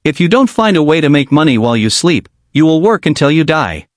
If you don't find a way to make money while you sleep, you will work until you die.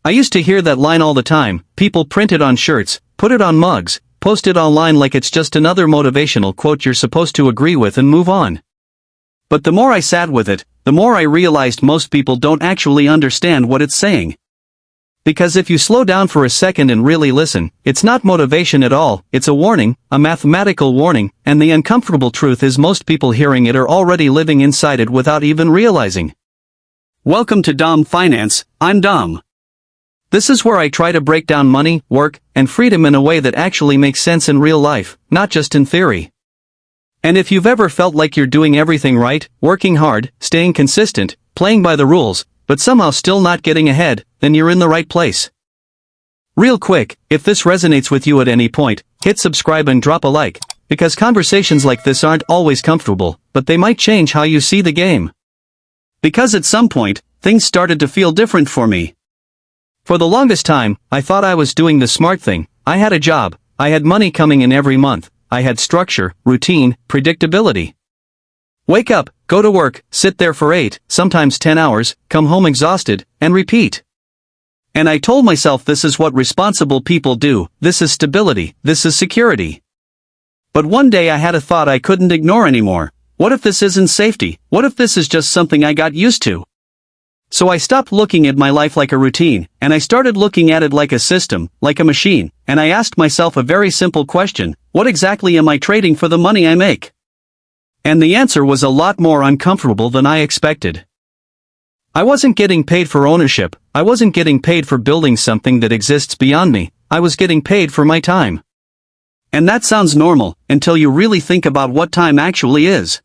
I used to hear that line all the time. People print it on shirts, put it on mugs, post it online like it's just another motivational quote you're supposed to agree with and move on. But the more I sat with it, the more I realized most people don't actually understand what it's saying. Because if you slow down for a second and really listen, it's not motivation at all, it's a warning, a mathematical warning, and the uncomfortable truth is most people hearing it are already living inside it without even realizing. Welcome to Dom Finance, I'm Dom. This is where I try to break down money, work, and freedom in a way that actually makes sense in real life, not just in theory. And if you've ever felt like you're doing everything right, working hard, staying consistent, playing by the rules, but somehow still not getting ahead, then you're in the right place. Real quick, if this resonates with you at any point, hit subscribe and drop a like, because conversations like this aren't always comfortable, but they might change how you see the game. Because at some point, things started to feel different for me. For the longest time, I thought I was doing the smart thing. I had a job, I had money coming in every month, I had structure, routine, predictability. Wake up, go to work, sit there for 8, sometimes 10 hours, come home exhausted, and repeat. And I told myself this is what responsible people do, this is stability, this is security. But one day I had a thought I couldn't ignore anymore. What if this isn't safety? What if this is just something I got used to? So I stopped looking at my life like a routine, and I started looking at it like a system, like a machine, and I asked myself a very simple question: what exactly am I trading for the money I make? And the answer was a lot more uncomfortable than I expected. I wasn't getting paid for ownership, I wasn't getting paid for building something that exists beyond me, I was getting paid for my time. And that sounds normal, until you really think about what time actually is.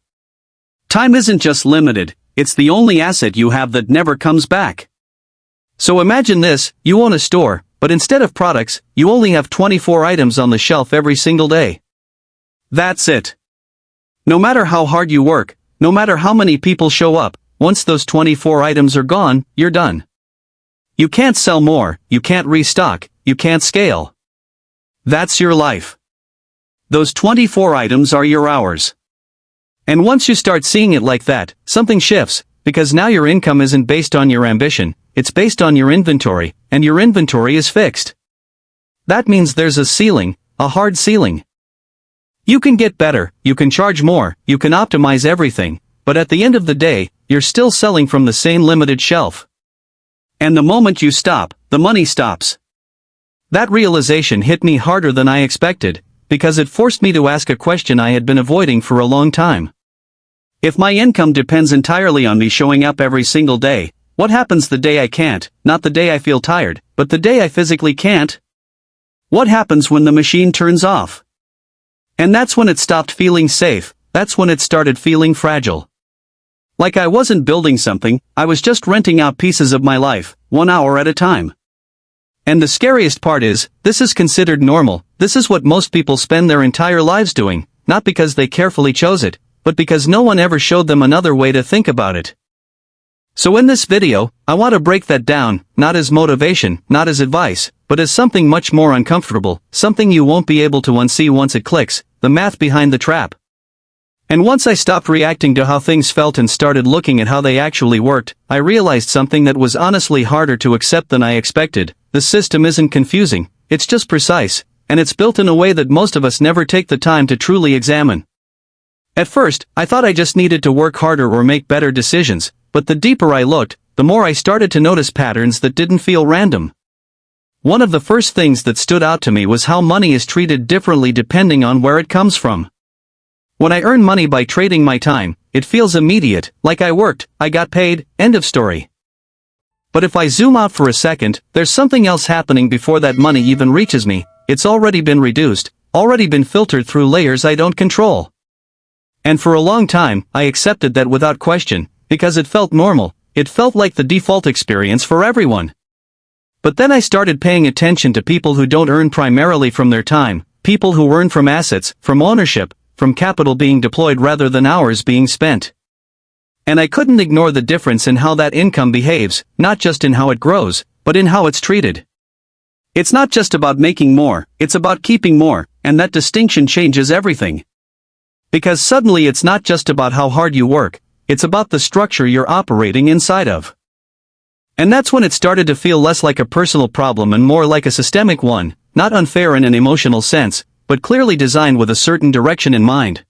Time isn't just limited, it's the only asset you have that never comes back. So imagine this, you own a store, but instead of products, you only have 24 items on the shelf every single day. That's it. No matter how hard you work, no matter how many people show up, once those 24 items are gone, you're done. You can't sell more, you can't restock, you can't scale. That's your life. Those 24 items are your hours. And once you start seeing it like that, something shifts, because now your income isn't based on your ambition, it's based on your inventory, and your inventory is fixed. That means there's a ceiling, a hard ceiling. You can get better, you can charge more, you can optimize everything, but at the end of the day, you're still selling from the same limited shelf. And the moment you stop, the money stops. That realization hit me harder than I expected, because it forced me to ask a question I had been avoiding for a long time. If my income depends entirely on me showing up every single day, what happens the day I can't, not the day I feel tired, but the day I physically can't? What happens when the machine turns off? And that's when it stopped feeling safe, that's when it started feeling fragile. Like I wasn't building something, I was just renting out pieces of my life, 1 hour at a time. And the scariest part is, this is considered normal, this is what most people spend their entire lives doing, not because they carefully chose it, but because no one ever showed them another way to think about it. So in this video, I want to break that down, not as motivation, not as advice, but as something much more uncomfortable, something you won't be able to unsee once it clicks, the math behind the trap. And once I stopped reacting to how things felt and started looking at how they actually worked, I realized something that was honestly harder to accept than I expected. The system isn't confusing, it's just precise, and it's built in a way that most of us never take the time to truly examine. At first, I thought I just needed to work harder or make better decisions, but the deeper I looked, the more I started to notice patterns that didn't feel random. One of the first things that stood out to me was how money is treated differently depending on where it comes from. When I earn money by trading my time, it feels immediate, like I worked, I got paid, end of story. But if I zoom out for a second, there's something else happening before that money even reaches me. It's already been reduced, already been filtered through layers I don't control. And for a long time, I accepted that without question, because it felt normal, it felt like the default experience for everyone. But then I started paying attention to people who don't earn primarily from their time, people who earn from assets, from ownership, from capital being deployed rather than hours being spent. And I couldn't ignore the difference in how that income behaves, not just in how it grows, but in how it's treated. It's not just about making more, it's about keeping more, and that distinction changes everything. Because suddenly it's not just about how hard you work, it's about the structure you're operating inside of. And that's when it started to feel less like a personal problem and more like a systemic one, not unfair in an emotional sense, but clearly designed with a certain direction in mind.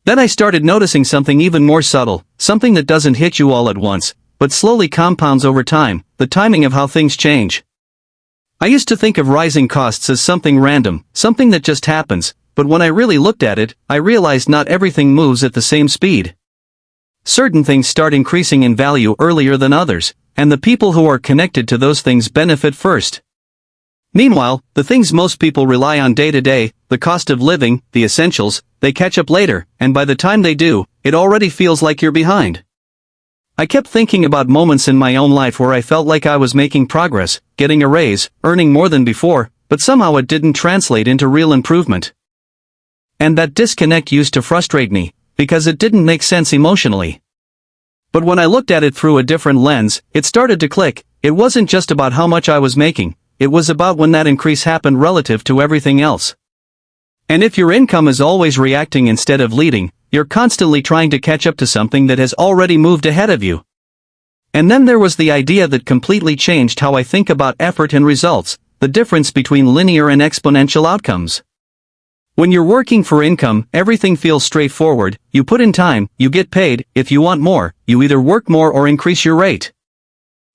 Then I started noticing something even more subtle, something that doesn't hit you all at once, but slowly compounds over time, the timing of how things change. I used to think of rising costs as something random, something that just happens, but when I really looked at it, I realized not everything moves at the same speed. Certain things start increasing in value earlier than others, and the people who are connected to those things benefit first. Meanwhile, the things most people rely on day to day, the cost of living, the essentials, they catch up later, and by the time they do, it already feels like you're behind. I kept thinking about moments in my own life where I felt like I was making progress, getting a raise, earning more than before, but somehow it didn't translate into real improvement. And that disconnect used to frustrate me, because it didn't make sense emotionally. But when I looked at it through a different lens, it started to click. It wasn't just about how much I was making, it was about when that increase happened relative to everything else. And if your income is always reacting instead of leading, you're constantly trying to catch up to something that has already moved ahead of you. And then there was the idea that completely changed how I think about effort and results, the difference between linear and exponential outcomes. When you're working for income, everything feels straightforward. You put in time, you get paid. If you want more, you either work more or increase your rate.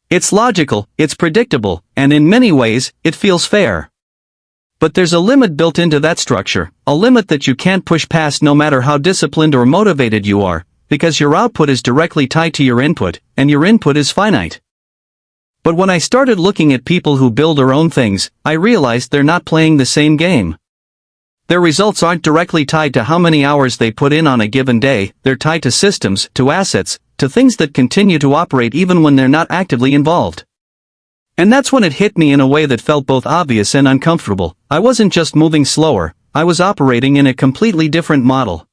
It's logical, it's predictable, and in many ways, it feels fair. But there's a limit built into that structure, a limit that you can't push past no matter how disciplined or motivated you are, because your output is directly tied to your input, and your input is finite. But when I started looking at people who build their own things, I realized they're not playing the same game. Their results aren't directly tied to how many hours they put in on a given day, they're tied to systems, to assets, to things that continue to operate even when they're not actively involved. And that's when it hit me in a way that felt both obvious and uncomfortable. I wasn't just moving slower, I was operating in a completely different model.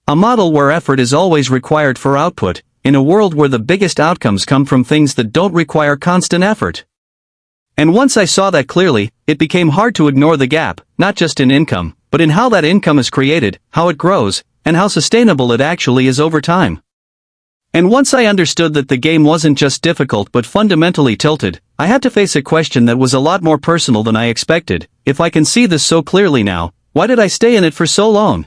A model where effort is always required for output, in a world where the biggest outcomes come from things that don't require constant effort. And once I saw that clearly, it became hard to ignore the gap, not just in income, but in how that income is created, how it grows, and how sustainable it actually is over time. And once I understood that the game wasn't just difficult but fundamentally tilted, I had to face a question that was a lot more personal than I expected. If I can see this so clearly now, why did I stay in it for so long?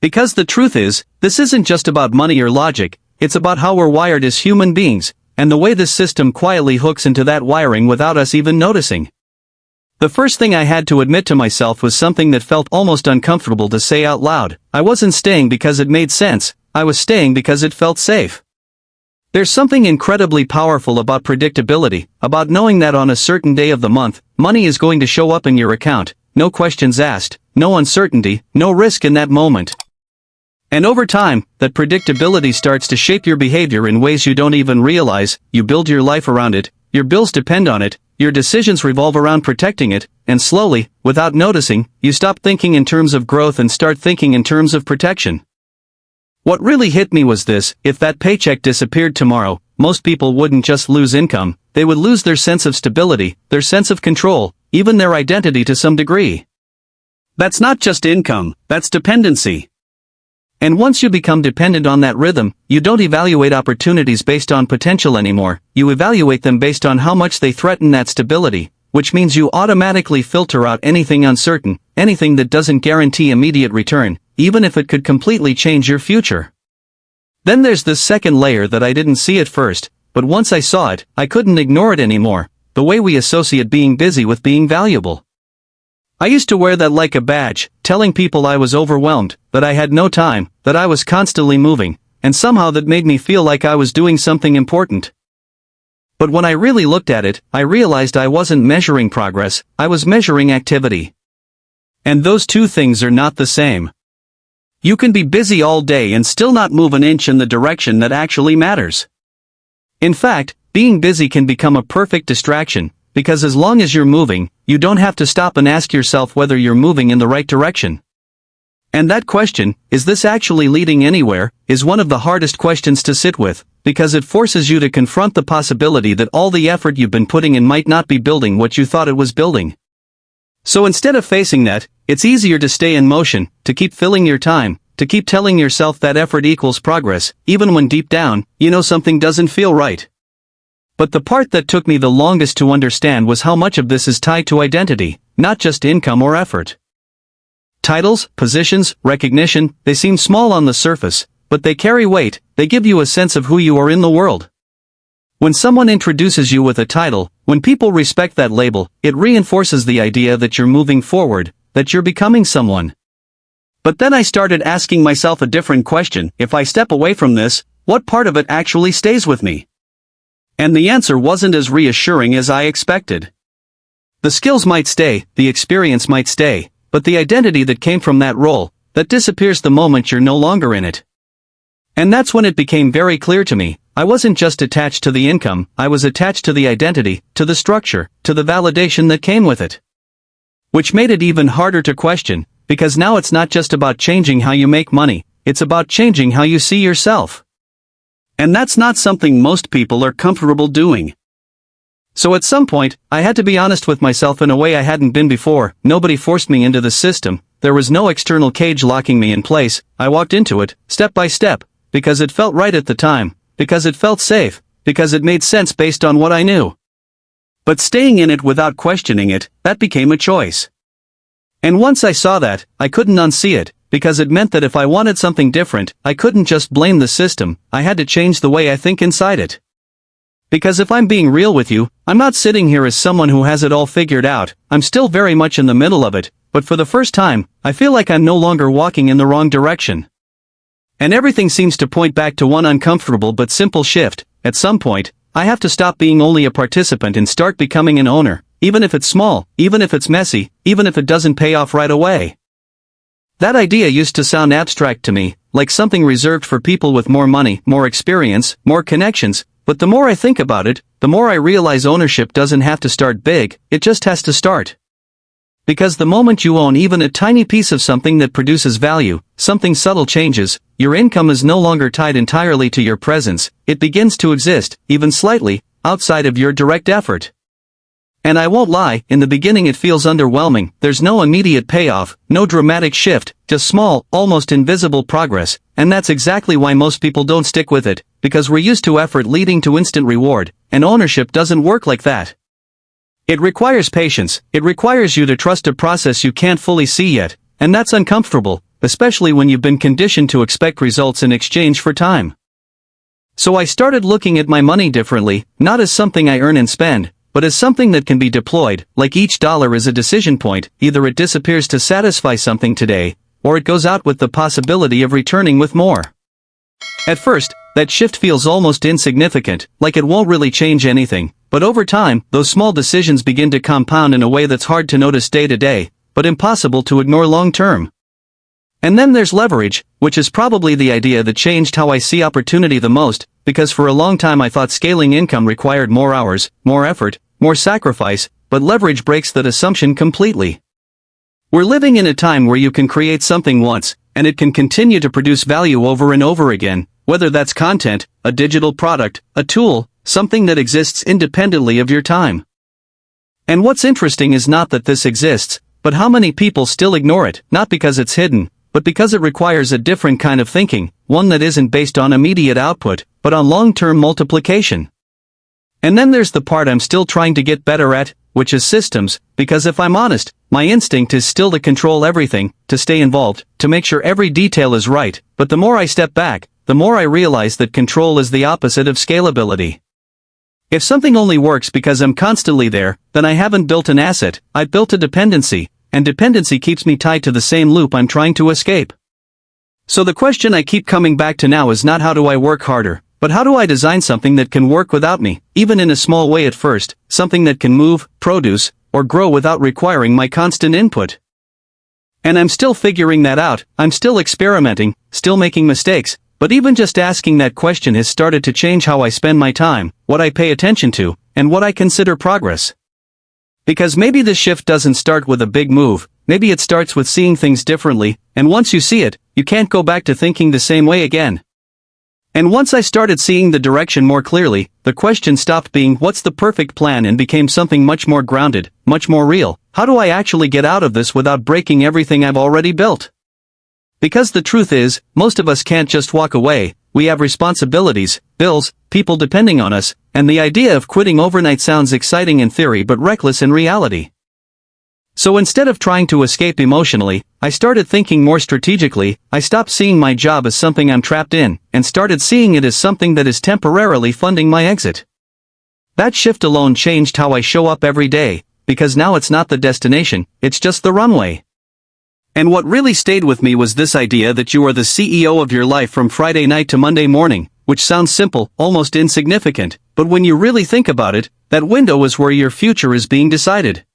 Because the truth is, this isn't just about money or logic, it's about how we're wired as human beings, and the way this system quietly hooks into that wiring without us even noticing. The first thing I had to admit to myself was something that felt almost uncomfortable to say out loud. I wasn't staying because it made sense, I was staying because it felt safe. There's something incredibly powerful about predictability, about knowing that on a certain day of the month, money is going to show up in your account, no questions asked, no uncertainty, no risk in that moment. And over time, that predictability starts to shape your behavior in ways you don't even realize. You build your life around it, your bills depend on it, your decisions revolve around protecting it, and slowly, without noticing, you stop thinking in terms of growth and start thinking in terms of protection. What really hit me was this: if that paycheck disappeared tomorrow, most people wouldn't just lose income, they would lose their sense of stability, their sense of control, even their identity to some degree. That's not just income, that's dependency. And once you become dependent on that rhythm, you don't evaluate opportunities based on potential anymore, you evaluate them based on how much they threaten that stability, which means you automatically filter out anything uncertain, anything that doesn't guarantee immediate return, even if it could completely change your future. Then there's this second layer that I didn't see at first, but once I saw it, I couldn't ignore it anymore: the way we associate being busy with being valuable. I used to wear that like a badge, telling people I was overwhelmed, that I had no time, that I was constantly moving, and somehow that made me feel like I was doing something important. But when I really looked at it, I realized I wasn't measuring progress, I was measuring activity. And those two things are not the same. You can be busy all day and still not move an inch in the direction that actually matters. In fact, being busy can become a perfect distraction, because as long as you're moving, you don't have to stop and ask yourself whether you're moving in the right direction. And that question, is this actually leading anywhere, is one of the hardest questions to sit with, because it forces you to confront the possibility that all the effort you've been putting in might not be building what you thought it was building. So instead of facing that, it's easier to stay in motion, to keep filling your time, to keep telling yourself that effort equals progress, even when deep down, you know something doesn't feel right. But the part that took me the longest to understand was how much of this is tied to identity, not just income or effort. Titles, positions, recognition, they seem small on the surface, but they carry weight. They give you a sense of who you are in the world. When someone introduces you with a title, when people respect that label, it reinforces the idea that you're moving forward, that you're becoming someone. But then I started asking myself a different question: if I step away from this, what part of it actually stays with me? And the answer wasn't as reassuring as I expected. The skills might stay, the experience might stay, but the identity that came from that role, that disappears the moment you're no longer in it. And that's when it became very clear to me, I wasn't just attached to the income, I was attached to the identity, to the structure, to the validation that came with it. Which made it even harder to question, because now it's not just about changing how you make money, it's about changing how you see yourself. And that's not something most people are comfortable doing. So at some point, I had to be honest with myself in a way I hadn't been before. Nobody forced me into the system, there was no external cage locking me in place. I walked into it, step by step, because it felt right at the time, because it felt safe, because it made sense based on what I knew. But staying in it without questioning it, that became a choice. And once I saw that, I couldn't unsee it, because it meant that if I wanted something different, I couldn't just blame the system, I had to change the way I think inside it. Because if I'm being real with you, I'm not sitting here as someone who has it all figured out, I'm still very much in the middle of it, but for the first time, I feel like I'm no longer walking in the wrong direction. And everything seems to point back to one uncomfortable but simple shift: at some point, I have to stop being only a participant and start becoming an owner, even if it's small, even if it's messy, even if it doesn't pay off right away. That idea used to sound abstract to me, like something reserved for people with more money, more experience, more connections, but the more I think about it, the more I realize ownership doesn't have to start big, it just has to start. Because the moment you own even a tiny piece of something that produces value, something subtle changes. Your income is no longer tied entirely to your presence, it begins to exist, even slightly, outside of your direct effort. And I won't lie, in the beginning it feels underwhelming. There's no immediate payoff, no dramatic shift, just small, almost invisible progress, and that's exactly why most people don't stick with it, because we're used to effort leading to instant reward, and ownership doesn't work like that. It requires patience, it requires you to trust a process you can't fully see yet, and that's uncomfortable, especially when you've been conditioned to expect results in exchange for time. So I started looking at my money differently, not as something I earn and spend, but as something that can be deployed. Like each dollar is a decision point, either it disappears to satisfy something today, or it goes out with the possibility of returning with more. At first, that shift feels almost insignificant, like it won't really change anything, but over time, those small decisions begin to compound in a way that's hard to notice day to day, but impossible to ignore long term. And then there's leverage, which is probably the idea that changed how I see opportunity the most, because for a long time I thought scaling income required more hours, more effort, more sacrifice, but leverage breaks that assumption completely. We're living in a time where you can create something once, and it can continue to produce value over and over again, whether that's content, a digital product, a tool, something that exists independently of your time. And what's interesting is not that this exists, but how many people still ignore it, not because it's hidden, but because it requires a different kind of thinking, one that isn't based on immediate output, but on long-term multiplication. And then there's the part I'm still trying to get better at, which is systems, because if I'm honest, my instinct is still to control everything, to stay involved, to make sure every detail is right, but the more I step back, the more I realize that control is the opposite of scalability. If something only works because I'm constantly there, then I haven't built an asset, I've built a dependency, and dependency keeps me tied to the same loop I'm trying to escape. So the question I keep coming back to now is not how do I work harder, but how do I design something that can work without me, even in a small way at first, something that can move, produce, or grow without requiring my constant input. And I'm still figuring that out, I'm still experimenting, still making mistakes, but even just asking that question has started to change how I spend my time, what I pay attention to, and what I consider progress. Because maybe the shift doesn't start with a big move, maybe it starts with seeing things differently, and once you see it, you can't go back to thinking the same way again. And once I started seeing the direction more clearly, the question stopped being what's the perfect plan and became something much more grounded, much more real. How do I actually get out of this without breaking everything I've already built? Because the truth is, most of us can't just walk away. We have responsibilities, bills, people depending on us, and the idea of quitting overnight sounds exciting in theory but reckless in reality. So instead of trying to escape emotionally, I started thinking more strategically. I stopped seeing my job as something I'm trapped in, and started seeing it as something that is temporarily funding my exit. That shift alone changed how I show up every day, because now it's not the destination, it's just the runway. And what really stayed with me was this idea that you are the CEO of your life from Friday night to Monday morning, which sounds simple, almost insignificant, but when you really think about it, that window is where your future is being decided.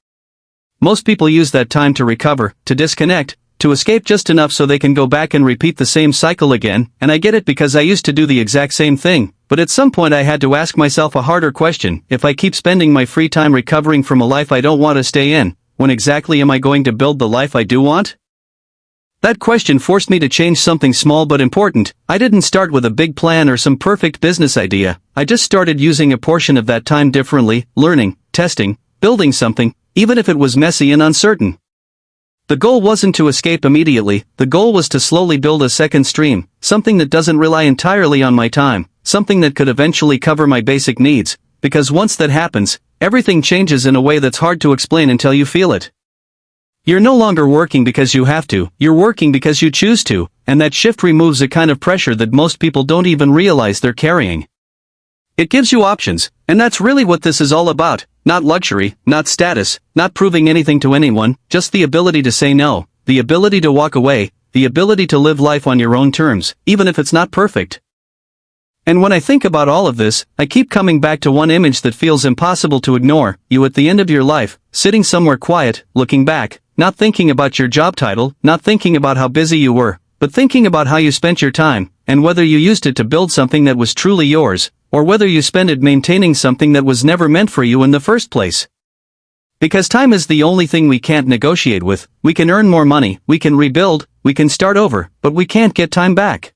Most people use that time to recover, to disconnect, to escape just enough so they can go back and repeat the same cycle again, and I get it because I used to do the exact same thing, but at some point I had to ask myself a harder question: if I keep spending my free time recovering from a life I don't want to stay in, when exactly am I going to build the life I do want? That question forced me to change something small but important. I didn't start with a big plan or some perfect business idea. I just started using a portion of that time differently, learning, testing, building something, even if it was messy and uncertain. The goal wasn't to escape immediately, the goal was to slowly build a second stream, something that doesn't rely entirely on my time, something that could eventually cover my basic needs, because once that happens, everything changes in a way that's hard to explain until you feel it. You're no longer working because you have to, you're working because you choose to, and that shift removes a kind of pressure that most people don't even realize they're carrying. It gives you options, and that's really what this is all about. Not luxury, not status, not proving anything to anyone, just the ability to say no, the ability to walk away, the ability to live life on your own terms, even if it's not perfect. And when I think about all of this, I keep coming back to one image that feels impossible to ignore: you at the end of your life, sitting somewhere quiet, looking back, not thinking about your job title, not thinking about how busy you were, but thinking about how you spent your time, and whether you used it to build something that was truly yours, or whether you spent it maintaining something that was never meant for you in the first place. Because time is the only thing we can't negotiate with. We can earn more money, we can rebuild, we can start over, but we can't get time back.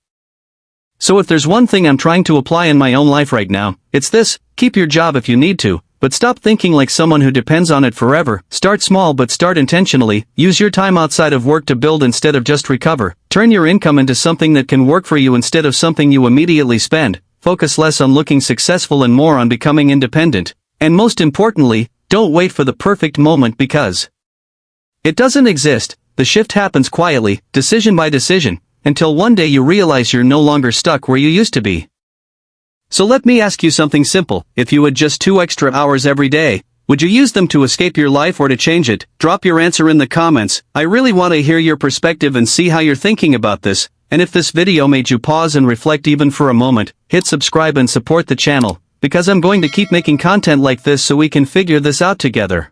So if there's one thing I'm trying to apply in my own life right now, it's this: keep your job if you need to, but stop thinking like someone who depends on it forever. Start small but start intentionally. Use your time outside of work to build instead of just recover. Turn your income into something that can work for you instead of something you immediately spend. Focus less on looking successful and more on becoming independent. And most importantly, don't wait for the perfect moment, because it doesn't exist. The shift happens quietly, decision by decision, until one day you realize you're no longer stuck where you used to be. So let me ask you something simple: if you had just 2 extra hours every day, would you use them to escape your life or to change it? Drop your answer in the comments. I really want to hear your perspective and see how you're thinking about this. And if this video made you pause and reflect even for a moment, hit subscribe and support the channel, because I'm going to keep making content like this so we can figure this out together.